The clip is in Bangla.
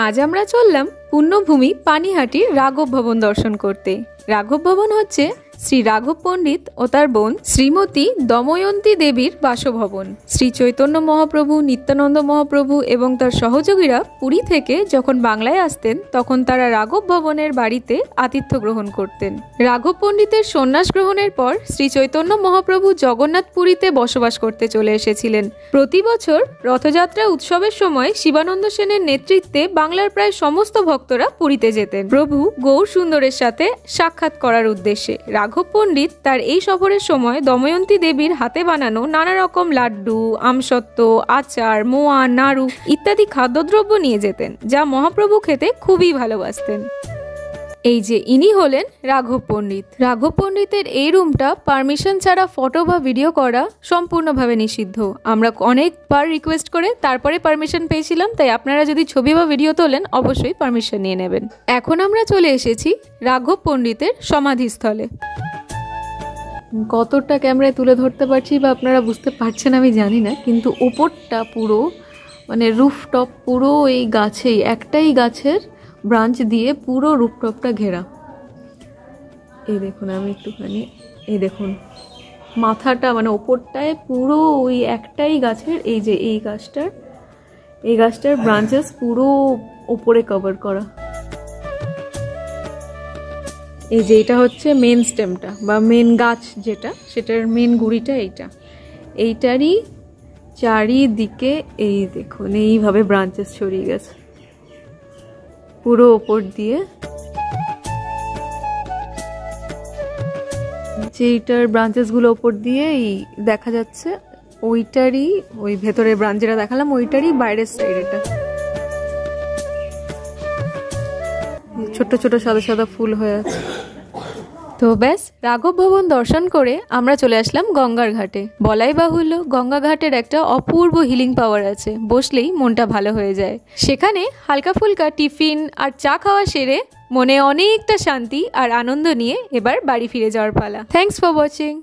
আজ আমরা চললাম পুণ্যভূমি পানিহাটির রাঘব ভবন দর্শন করতে। রাঘব ভবন হচ্ছে শ্রী রাঘব পণ্ডিত ও তার বোন শ্রীমতী দময়ন্তী দেবীর বাসভবন। শ্রী চৈতন্য মহাপ্রভু, নিত্যানন্দ মহাপ্রভু এবং তার সহযোগীরা পুরী থেকে যখন বাংলায় আসতেন তখন তারা রাঘব ভবনের বাড়িতে আতিথ্য গ্রহণ করতেন। রাঘব পণ্ডিতের সন্ন্যাস গ্রহণের পর শ্রী চৈতন্য মহাপ্রভু জগন্নাথ পুরীতে বসবাস করতে চলে এসেছিলেন। প্রতি বছর রথযাত্রা উৎসবের সময় শিবানন্দ সেনের নেতৃত্বে বাংলার প্রায় সমস্ত ভক্তরা পুরীতে যেতেন প্রভু গৌর সুন্দরের সাথে সাক্ষাৎ করার উদ্দেশ্যে। রাঘব পণ্ডিত তার এই সফরের সময় দময়ন্তী দেবীর হাতে বানানো নানা রকম লাড্ডু, আমসত্ত্ব, আচার, মোয়া, নাড়ু ইত্যাদি খাদ্যদ্রব্য নিয়ে যেতেন, যা মহাপ্রভু খেতে খুবই ভালোবাসতেন। এই যে ইনি হলেন রাঘব পণ্ডিত। রাঘব পণ্ডিতের এই রুমটা পারমিশন ছাড়া ফটো বা ভিডিও করা সম্পূর্ণভাবে নিষিদ্ধ। আমরা অনেকবার রিকোয়েস্ট করে তারপরে পারমিশন পেয়েছিলাম, তাই আপনারা যদি ছবি বা ভিডিও তোলেন অবশ্যই পারমিশন নিয়ে নেবেন। এখন আমরা চলে এসেছি রাঘব পণ্ডিতের সমাধিস্থলে। কতটা ক্যামেরায় তুলে ধরতে পারছি বা আপনারা বুঝতে পারছেন আমি জানি না, কিন্তু ওপরটা পুরো রুফটপ পুরো এই গাছেই, একটাই গাছের ব্রাঞ্চ দিয়ে পুরো রুফটপটা ঘেরা। এই দেখুন, আমি একটুখানি এই দেখুন মাথাটা ওপরটায় পুরো ওই একটাই গাছের, এই যে এই গাছটার ব্রাঞ্চেস পুরো ওপরে কভার করা। এই যে এটা হচ্ছে মেন স্টেমটা বা মেন গাছ, যেটা সেটার মেন গুড়িটা এইটারই চারিদিকে এই দেখুন এইভাবে ব্রাঞ্চেস ছড়িয়ে গেছে পুরো ওপর দিয়ে। যেইটার ব্রাঞ্চেস গুলো ওপর দিয়ে এই দেখা যাচ্ছে, ওইটারই ওই ভেতরের ব্রাঞ্চ যেটা দেখালাম ওইটারই বাইরের সাইড। এটা ছোট ছোট সাদা সাদা ফুল হয়ে আছে। তো ব্যাস, রাঘব ভবন দর্শন করে আমরা চলে আসলাম গঙ্গার ঘাটে। বলাই বাহুল্য গঙ্গা ঘাটের একটা অপূর্ব হিলিং পাওয়ার আছে, বসলেই মনটা ভালো হয়ে যায়। সেখানে হালকা ফুলকা টিফিন আর চা খাওয়া সেরে মনে অনেকটা শান্তি আর আনন্দ নিয়ে এবার বাড়ি ফিরে যাওয়ার পালা। Thanks for watching.